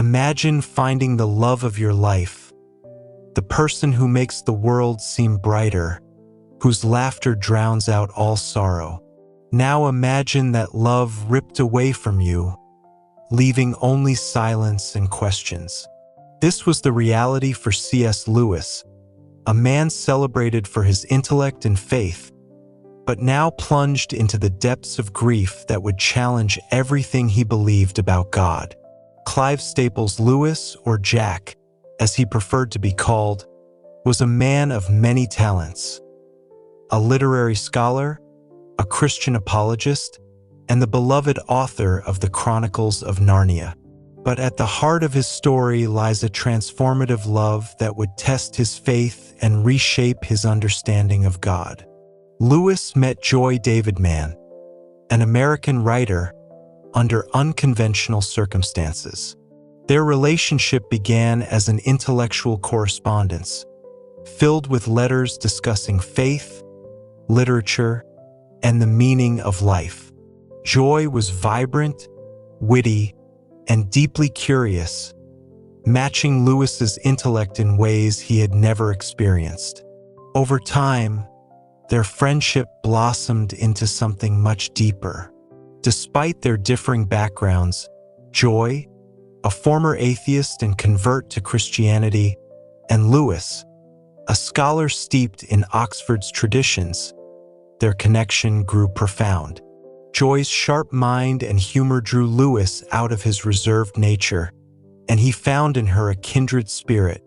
Imagine finding the love of your life, the person who makes the world seem brighter, whose laughter drowns out all sorrow. Now imagine that love ripped away from you, leaving only silence and questions. This was the reality for C.S. Lewis, a man celebrated for his intellect and faith, but now plunged into the depths of grief that would challenge everything he believed about God. Clive Staples Lewis, or Jack, as he preferred to be called, was a man of many talents. A literary scholar, a Christian apologist, and the beloved author of the Chronicles of Narnia. But at the heart of his story lies a transformative love that would test his faith and reshape his understanding of God. Lewis met Joy Davidman, an American writer, under unconventional circumstances. Their relationship began as an intellectual correspondence, filled with letters discussing faith, literature, and the meaning of life. Joy was vibrant, witty, and deeply curious, matching Lewis's intellect in ways he had never experienced. Over time, their friendship blossomed into something much deeper. Despite their differing backgrounds, Joy, a former atheist and convert to Christianity, and Lewis, a scholar steeped in Oxford's traditions, their connection grew profound. Joy's sharp mind and humor drew Lewis out of his reserved nature, and he found in her a kindred spirit.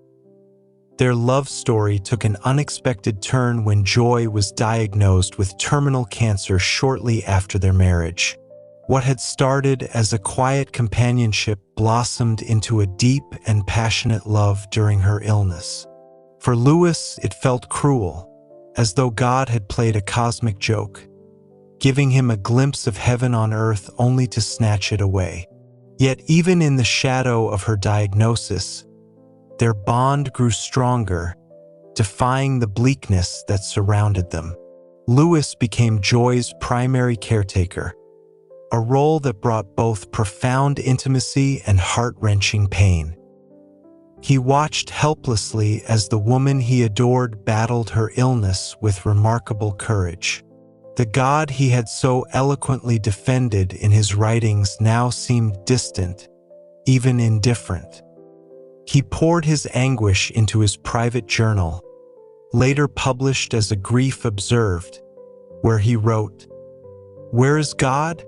Their love story took an unexpected turn when Joy was diagnosed with terminal cancer shortly after their marriage. What had started as a quiet companionship blossomed into a deep and passionate love during her illness. For Lewis, it felt cruel, as though God had played a cosmic joke, giving him a glimpse of heaven on earth only to snatch it away. Yet even in the shadow of her diagnosis, their bond grew stronger, defying the bleakness that surrounded them. Lewis became Joy's primary caretaker, a role that brought both profound intimacy and heart-wrenching pain. He watched helplessly as the woman he adored battled her illness with remarkable courage. The God he had so eloquently defended in his writings now seemed distant, even indifferent. He poured his anguish into his private journal, later published as A Grief Observed, where he wrote, "Where is God?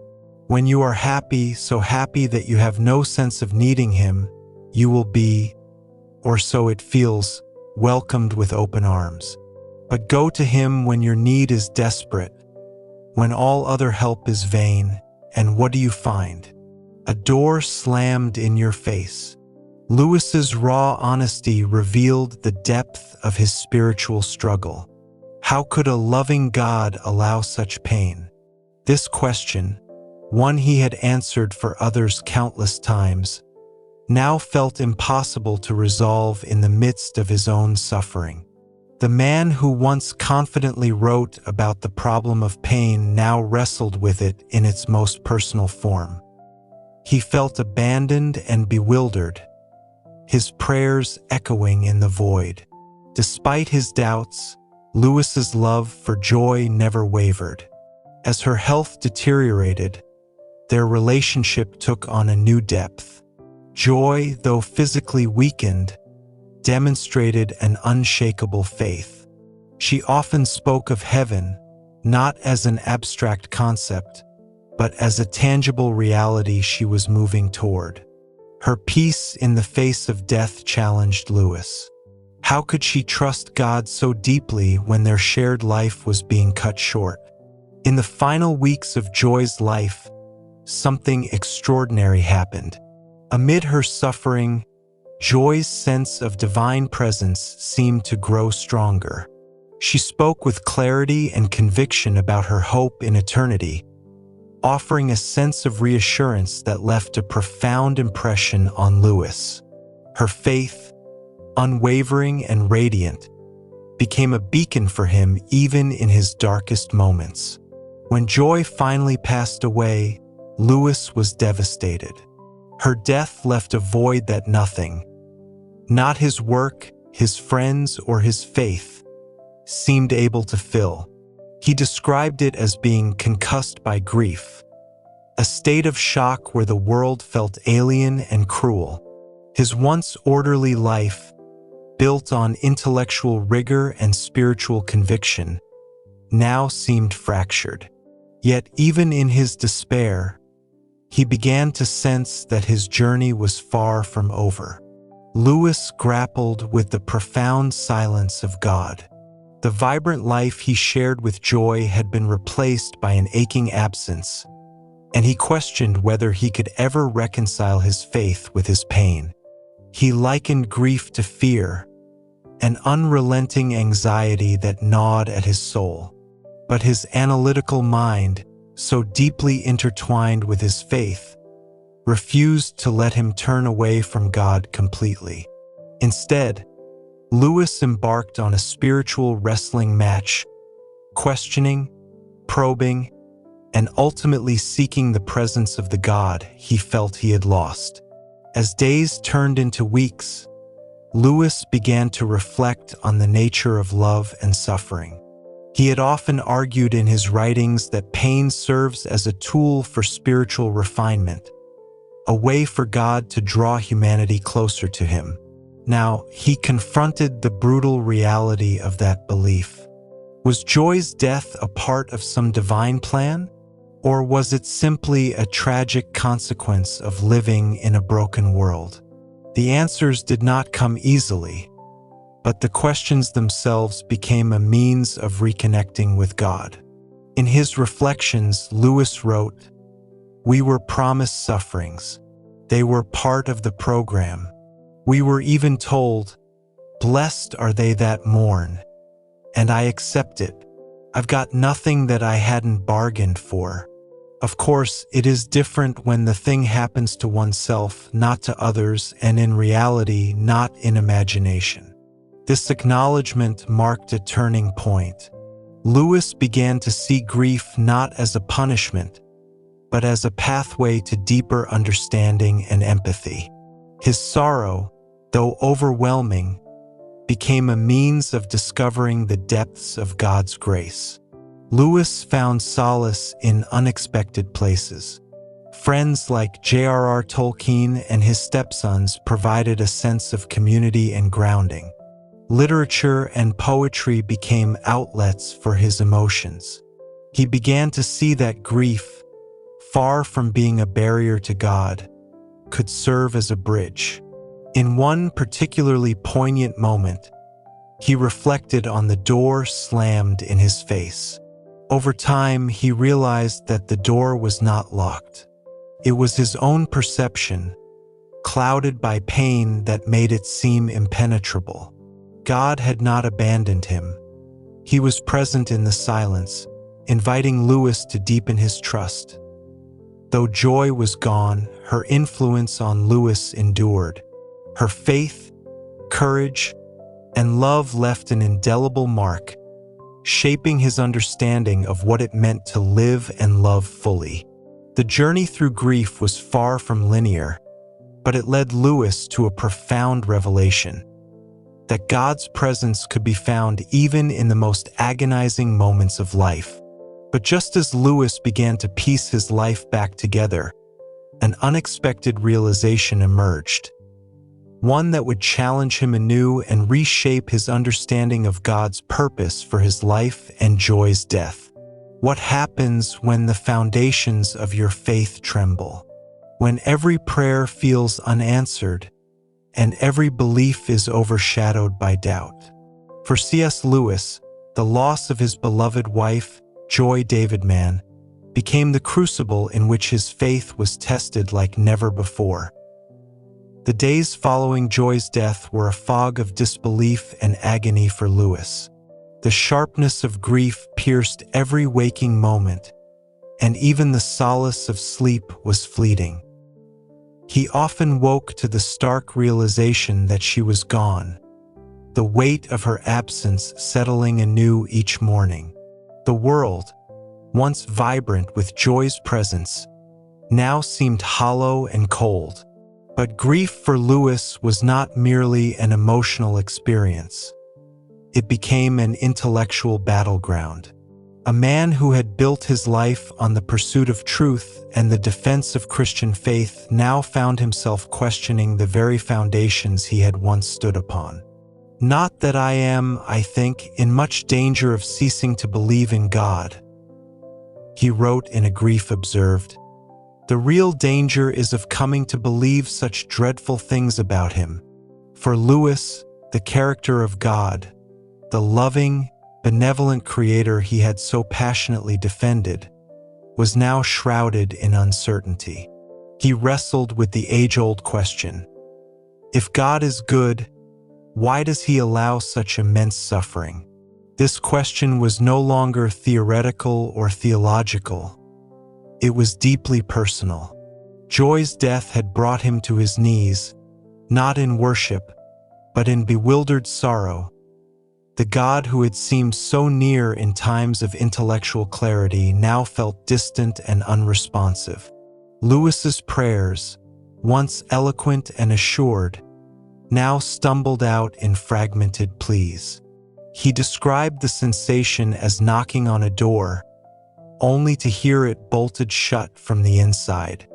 When you are happy, so happy that you have no sense of needing him, you will be, or so it feels, welcomed with open arms. But go to him when your need is desperate, when all other help is vain, and what do you find? A door slammed in your face." Lewis's raw honesty revealed the depth of his spiritual struggle. How could a loving God allow such pain? This question, one he had answered for others countless times, now felt impossible to resolve in the midst of his own suffering. The man who once confidently wrote about the problem of pain now wrestled with it in its most personal form. He felt abandoned and bewildered, his prayers echoing in the void. Despite his doubts, Lewis's love for Joy never wavered. As her health deteriorated, their relationship took on a new depth. Joy, though physically weakened, demonstrated an unshakable faith. She often spoke of heaven, not as an abstract concept, but as a tangible reality she was moving toward. Her peace in the face of death challenged Lewis. How could she trust God so deeply when their shared life was being cut short? In the final weeks of Joy's life, something extraordinary happened. Amid her suffering, Joy's sense of divine presence seemed to grow stronger. She spoke with clarity and conviction about her hope in eternity, offering a sense of reassurance that left a profound impression on Lewis. Her faith, unwavering and radiant, became a beacon for him even in his darkest moments. When Joy finally passed away, Lewis was devastated. Her death left a void that nothing, not his work, his friends, or his faith, seemed able to fill. He described it as being concussed by grief, a state of shock where the world felt alien and cruel. His once orderly life, built on intellectual rigor and spiritual conviction, now seemed fractured. Yet even in his despair, he began to sense that his journey was far from over. Lewis grappled with the profound silence of God. The vibrant life he shared with joy had been replaced by an aching absence, and he questioned whether he could ever reconcile his faith with his pain. He likened grief to fear, an unrelenting anxiety that gnawed at his soul. But his analytical mind, so deeply intertwined with his faith, refused to let him turn away from God completely. Instead, Lewis embarked on a spiritual wrestling match, questioning, probing, and ultimately seeking the presence of the God he felt he had lost. As days turned into weeks, Lewis began to reflect on the nature of love and suffering. He had often argued in his writings that pain serves as a tool for spiritual refinement, a way for God to draw humanity closer to him. Now, he confronted the brutal reality of that belief. Was Joy's death a part of some divine plan? Or was it simply a tragic consequence of living in a broken world? The answers did not come easily, but the questions themselves became a means of reconnecting with God. In his reflections, Lewis wrote, "We were promised sufferings. They were part of the program. We were even told, 'Blessed are they that mourn,' and I accept it. I've got nothing that I hadn't bargained for. Of course, it is different when the thing happens to oneself, not to others, and in reality, not in imagination." This acknowledgement marked a turning point. Lewis began to see grief not as a punishment, but as a pathway to deeper understanding and empathy. His sorrow, though overwhelming, became a means of discovering the depths of God's grace. Lewis found solace in unexpected places. Friends like J.R.R. Tolkien and his stepsons provided a sense of community and grounding. Literature and poetry became outlets for his emotions. He began to see that grief, far from being a barrier to God, could serve as a bridge. In one particularly poignant moment, he reflected on the door slammed in his face. Over time, he realized that the door was not locked. It was his own perception, clouded by pain, that made it seem impenetrable. God had not abandoned him. He was present in the silence, inviting Lewis to deepen his trust. Though Joy was gone, her influence on Lewis endured. Her faith, courage, and love left an indelible mark, shaping his understanding of what it meant to live and love fully. The journey through grief was far from linear, but it led Lewis to a profound revelation: that God's presence could be found even in the most agonizing moments of life. But just as Lewis began to piece his life back together, an unexpected realization emerged, one that would challenge him anew and reshape his understanding of God's purpose for his life and Joy's death. What happens when the foundations of your faith tremble? When every prayer feels unanswered, and every belief is overshadowed by doubt? For C.S. Lewis, the loss of his beloved wife, Joy Davidman, became the crucible in which his faith was tested like never before. The days following Joy's death were a fog of disbelief and agony for Lewis. The sharpness of grief pierced every waking moment, and even the solace of sleep was fleeting. He often woke to the stark realization that she was gone, the weight of her absence settling anew each morning. The world, once vibrant with Joy's presence, now seemed hollow and cold. But grief for Lewis was not merely an emotional experience. It became an intellectual battleground. A man who had built his life on the pursuit of truth and the defense of Christian faith now found himself questioning the very foundations he had once stood upon. Not that I am, I think, in much danger of ceasing to believe in God, he wrote in A Grief Observed. The real danger is of coming to believe such dreadful things about him. For Lewis, the character of God, the loving, benevolent creator he had so passionately defended, was now shrouded in uncertainty. He wrestled with the age-old question: if God is good, why does he allow such immense suffering? This question was no longer theoretical or theological. It was deeply personal. Joy's death had brought him to his knees, not in worship, but in bewildered sorrow. The God who had seemed so near in times of intellectual clarity now felt distant and unresponsive. Lewis's prayers, once eloquent and assured, now stumbled out in fragmented pleas. He described the sensation as knocking on a door, only to hear it bolted shut from the inside.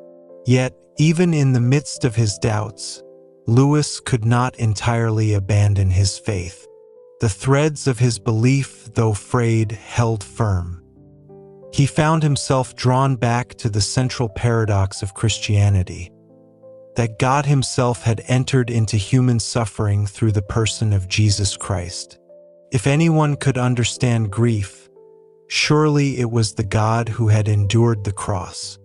Yet, even in the midst of his doubts, Lewis could not entirely abandon his faith. The threads of his belief, though frayed, held firm. He found himself drawn back to the central paradox of Christianity, that God himself had entered into human suffering through the person of Jesus Christ. If anyone could understand grief, surely it was the God who had endured the cross.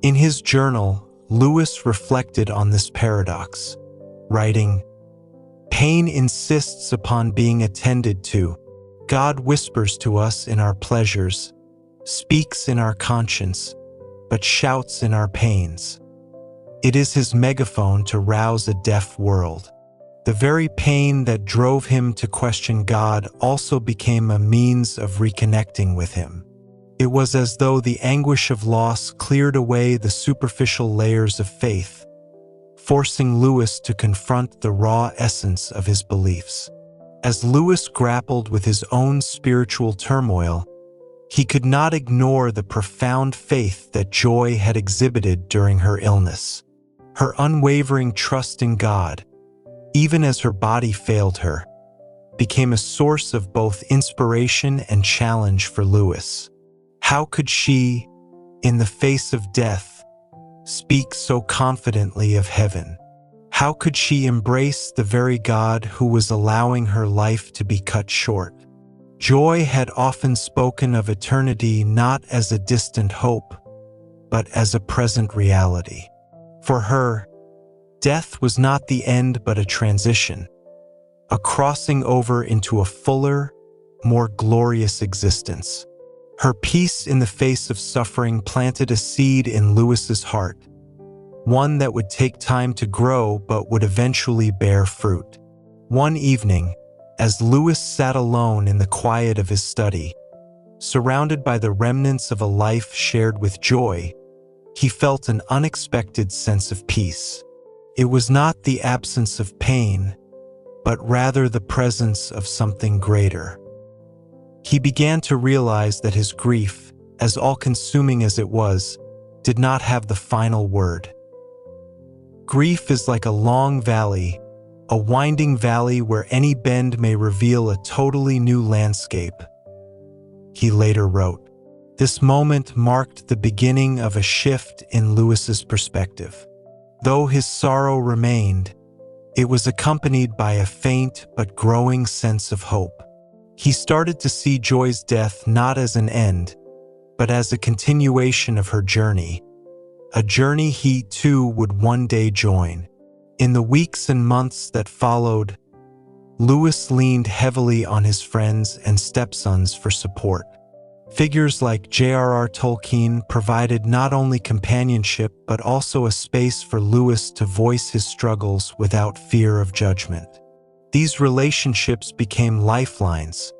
In his journal, Lewis reflected on this paradox, writing, "Pain insists upon being attended to. God whispers to us in our pleasures, speaks in our conscience, but shouts in our pains. It is his megaphone to rouse a deaf world." The very pain that drove him to question God also became a means of reconnecting with him. It was as though the anguish of loss cleared away the superficial layers of faith, forcing Lewis to confront the raw essence of his beliefs. As Lewis grappled with his own spiritual turmoil, he could not ignore the profound faith that Joy had exhibited during her illness. Her unwavering trust in God, even as her body failed her, became a source of both inspiration and challenge for Lewis. How could she, in the face of death, speak so confidently of heaven? How could she embrace the very God who was allowing her life to be cut short? Joy had often spoken of eternity not as a distant hope, but as a present reality. For her, death was not the end but a transition, a crossing over into a fuller, more glorious existence. Her peace in the face of suffering planted a seed in Lewis's heart, one that would take time to grow but would eventually bear fruit. One evening, as Lewis sat alone in the quiet of his study, surrounded by the remnants of a life shared with Joy, he felt an unexpected sense of peace. It was not the absence of pain, but rather the presence of something greater. He began to realize that his grief, as all-consuming as it was, did not have the final word. Grief is like a long valley, a winding valley where any bend may reveal a totally new landscape, he later wrote. This moment marked the beginning of a shift in Lewis's perspective. Though his sorrow remained, it was accompanied by a faint but growing sense of hope. He started to see Joy's death not as an end, but as a continuation of her journey, a journey he too would one day join. In the weeks and months that followed, Lewis leaned heavily on his friends and stepsons for support. Figures like J.R.R. Tolkien provided not only companionship but also a space for Lewis to voice his struggles without fear of judgment. These relationships became lifelines,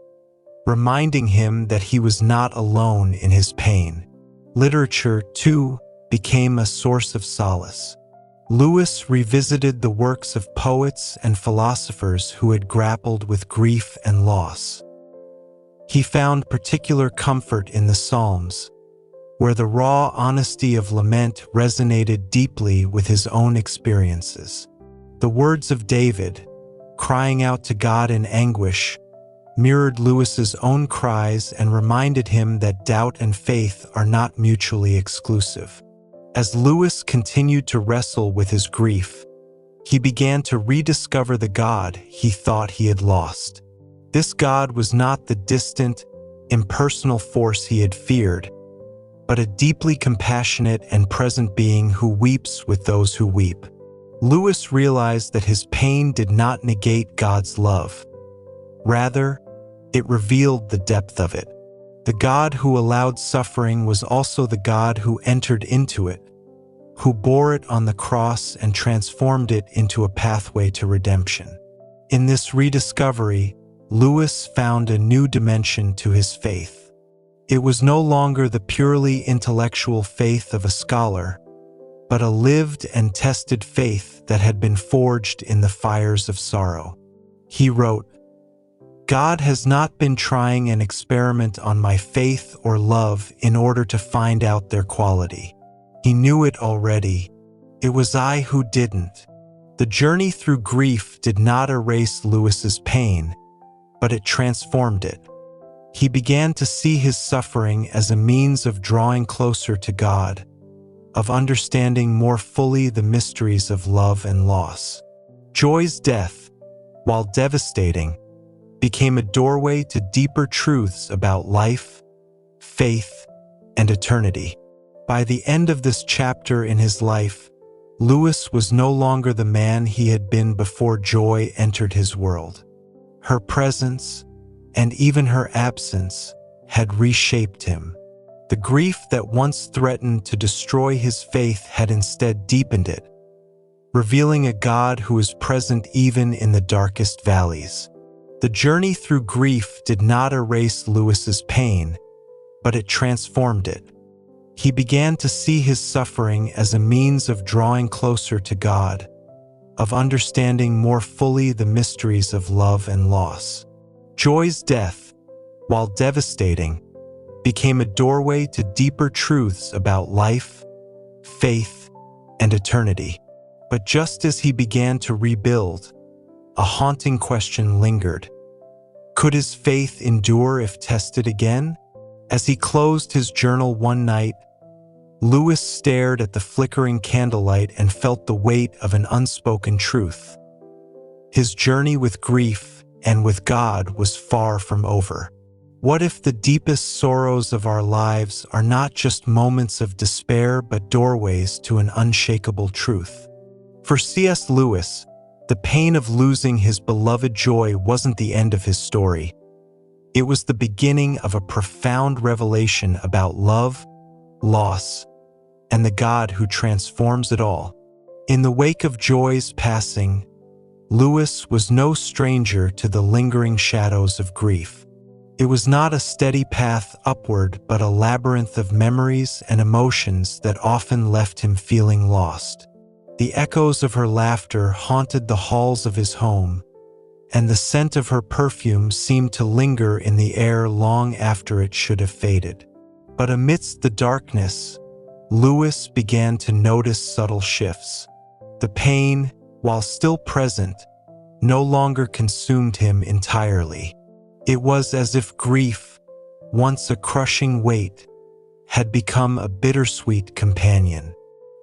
reminding him that he was not alone in his pain. Literature, too, became a source of solace. Lewis revisited the works of poets and philosophers who had grappled with grief and loss. He found particular comfort in the Psalms, where the raw honesty of lament resonated deeply with his own experiences. The words of David, crying out to God in anguish, mirrored Lewis's own cries and reminded him that doubt and faith are not mutually exclusive. As Lewis continued to wrestle with his grief, he began to rediscover the God he thought he had lost. This God was not the distant, impersonal force he had feared, but a deeply compassionate and present being who weeps with those who weep. Lewis realized that his pain did not negate God's love. Rather, it revealed the depth of it. The God who allowed suffering was also the God who entered into it, who bore it on the cross and transformed it into a pathway to redemption. In this rediscovery, Lewis found a new dimension to his faith. It was no longer the purely intellectual faith of a scholar, but a lived and tested faith that had been forged in the fires of sorrow. He wrote, "God has not been trying an experiment on my faith or love in order to find out their quality. He knew it already. It was I who didn't." The journey through grief did not erase Lewis's pain, but it transformed it. He began to see his suffering as a means of drawing closer to God, of understanding more fully the mysteries of love and loss. Joy's death, while devastating, became a doorway to deeper truths about life, faith, and eternity. By the end of this chapter in his life, Lewis was no longer the man he had been before joy entered his world. Her presence, and even her absence, had reshaped him. The grief that once threatened to destroy his faith had instead deepened it, revealing a God who is present even in the darkest valleys. The journey through grief did not erase Lewis's pain, but it transformed it. He began to see his suffering as a means of drawing closer to God, of understanding more fully the mysteries of love and loss. Joy's death, while devastating, became a doorway to deeper truths about life, faith, and eternity. But just as he began to rebuild, a haunting question lingered. Could his faith endure if tested again? As he closed his journal one night, Lewis stared at the flickering candlelight and felt the weight of an unspoken truth. His journey with grief and with God was far from over. What if the deepest sorrows of our lives are not just moments of despair but doorways to an unshakable truth? For C.S. Lewis, the pain of losing his beloved joy wasn't the end of his story. It was the beginning of a profound revelation about love, loss, and the God who transforms it all. In the wake of joy's passing, Lewis was no stranger to the lingering shadows of grief. It was not a steady path upward, but a labyrinth of memories and emotions that often left him feeling lost. The echoes of her laughter haunted the halls of his home, and the scent of her perfume seemed to linger in the air long after it should have faded. But amidst the darkness, Lewis began to notice subtle shifts. The pain, while still present, no longer consumed him entirely. It was as if grief, once a crushing weight, had become a bittersweet companion.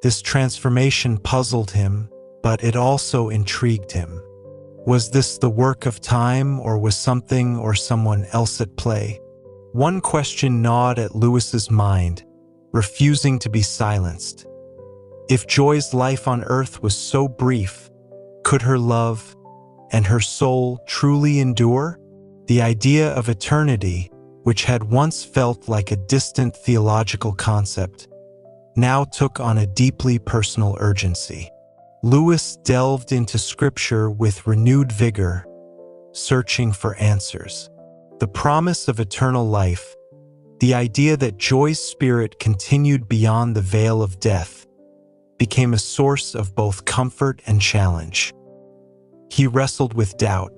This transformation puzzled him, but it also intrigued him. Was this the work of time, or was something or someone else at play? One question gnawed at Lewis's mind, refusing to be silenced. If Joy's life on earth was so brief, could her love and her soul truly endure? The idea of eternity, which had once felt like a distant theological concept, now took on a deeply personal urgency. Lewis delved into Scripture with renewed vigor, searching for answers. The promise of eternal life, The idea that Joy's spirit continued beyond the veil of death became a source of both comfort and challenge. He wrestled with doubt,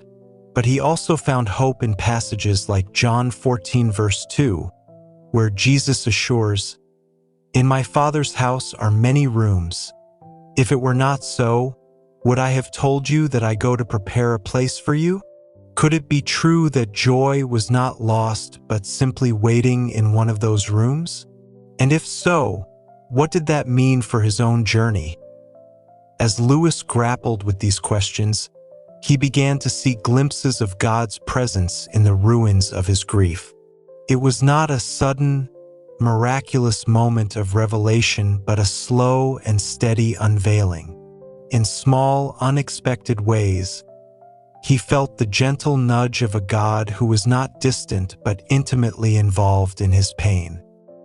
but he also found hope in passages like John 14 verse 2, where Jesus assures, "In my Father's house are many rooms. If it were not so, would I have told you that I go to prepare a place for you?" Could it be true that Joy was not lost but simply waiting in one of those rooms? And if so, what did that mean for his own journey? As Lewis grappled with these questions, he began to see glimpses of God's presence in the ruins of his grief. It was not a sudden, miraculous moment of revelation, but a slow and steady unveiling. In small, unexpected ways, he felt the gentle nudge of a God who was not distant but intimately involved in his pain.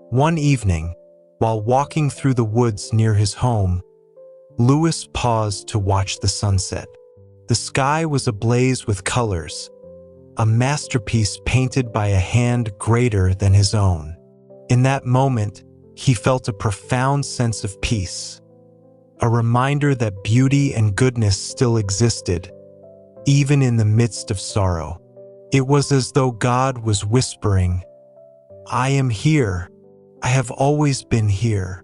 One evening, while walking through the woods near his home, Lewis paused to watch the sunset. The sky was ablaze with colors, a masterpiece painted by a hand greater than his own. In that moment, he felt a profound sense of peace, a reminder that beauty and goodness still existed, even in the midst of sorrow. It was as though God was whispering, "I am here. I have always been here."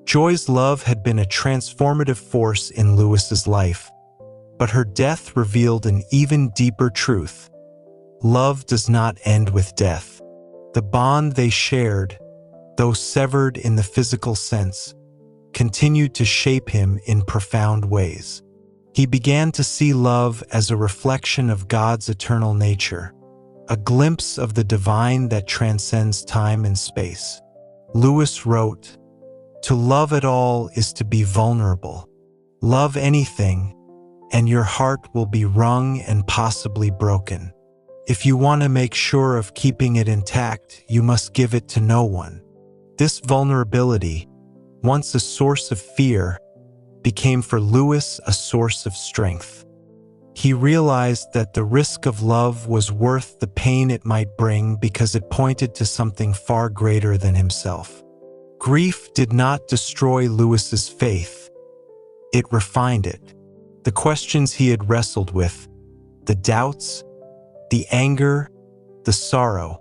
Joy's love had been a transformative force in Lewis's life, but her death revealed an even deeper truth. Love does not end with death. The bond they shared, though severed in the physical sense, continued to shape him in profound ways. He began to see love as a reflection of God's eternal nature, a glimpse of the divine that transcends time and space. Lewis wrote, "To love at all is to be vulnerable. Love anything, and your heart will be wrung and possibly broken. If you want to make sure of keeping it intact, you must give it to no one." This vulnerability, once a source of fear, became for Lewis a source of strength. He realized that the risk of love was worth the pain it might bring because it pointed to something far greater than himself. Grief did not destroy Lewis's faith. It refined it. The questions he had wrestled with, the doubts, the anger, the sorrow,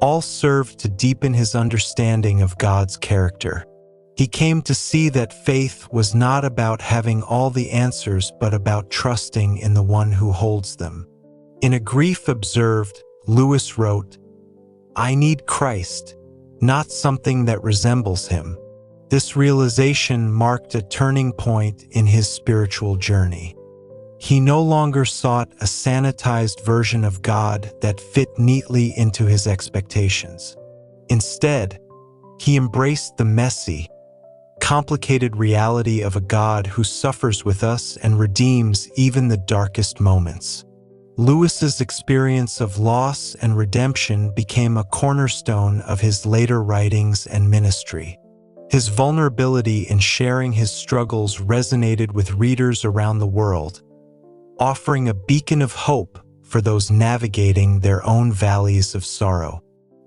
all served to deepen his understanding of God's character. He came to see that faith was not about having all the answers, but about trusting in the one who holds them. In A Grief Observed, Lewis wrote, "I need Christ, not something that resembles him." This realization marked a turning point in his spiritual journey. He no longer sought a sanitized version of God that fit neatly into his expectations. Instead, he embraced the messy, complicated reality of a God who suffers with us and redeems even the darkest moments. Lewis's experience of loss and redemption became a cornerstone of his later writings and ministry. His vulnerability in sharing his struggles resonated with readers around the world, offering a beacon of hope for those navigating their own valleys of sorrow.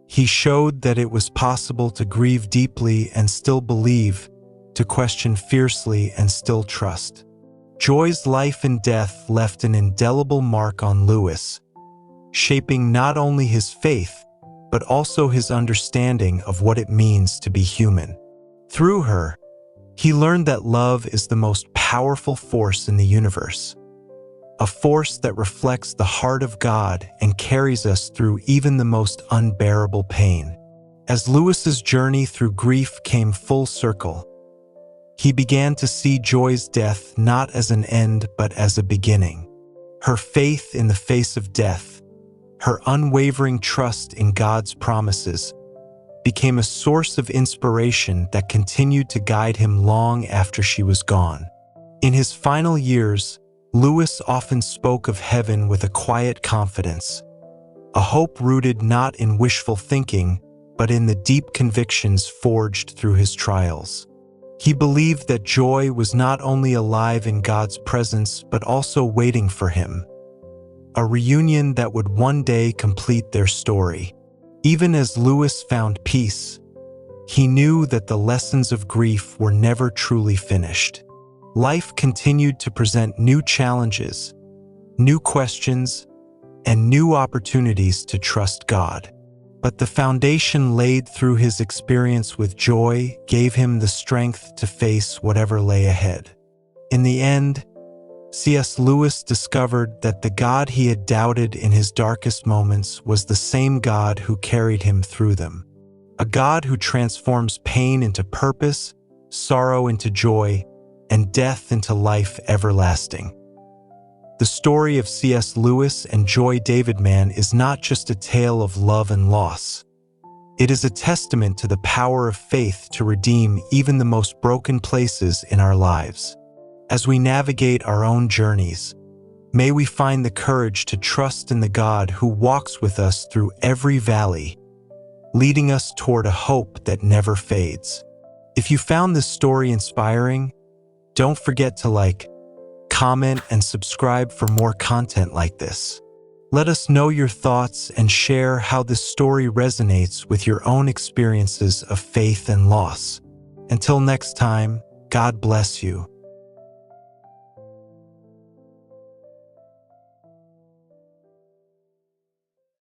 He showed that it was possible to grieve deeply and still believe, to question fiercely and still trust. Joy's life and death left an indelible mark on Lewis, shaping not only his faith, but also his understanding of what it means to be human. Through her, he learned that love is the most powerful force in the universe, a force that reflects the heart of God and carries us through even the most unbearable pain. As Lewis's journey through grief came full circle, he began to see Joy's death not as an end but as a beginning. Her faith in the face of death, her unwavering trust in God's promises, became a source of inspiration that continued to guide him long after she was gone. In his final years, Lewis often spoke of heaven with a quiet confidence, a hope rooted not in wishful thinking, but in the deep convictions forged through his trials. He believed that Joy was not only alive in God's presence, but also waiting for him, a reunion that would one day complete their story. Even as Lewis found peace, he knew that the lessons of grief were never truly finished. Life continued to present new challenges, new questions, and new opportunities to trust God. But the foundation laid through his experience with joy gave him the strength to face whatever lay ahead. In the end, C.S. Lewis discovered that the God he had doubted in his darkest moments was the same God who carried him through them. A God who transforms pain into purpose, sorrow into joy, and death into life everlasting. The story of C.S. Lewis and Joy Davidman is not just a tale of love and loss. It is a testament to the power of faith to redeem even the most broken places in our lives. As we navigate our own journeys, may we find the courage to trust in the God who walks with us through every valley, leading us toward a hope that never fades. If you found this story inspiring, don't forget to like, comment, and subscribe for more content like this. Let us know your thoughts and share how this story resonates with your own experiences of faith and loss. Until next time, God bless you.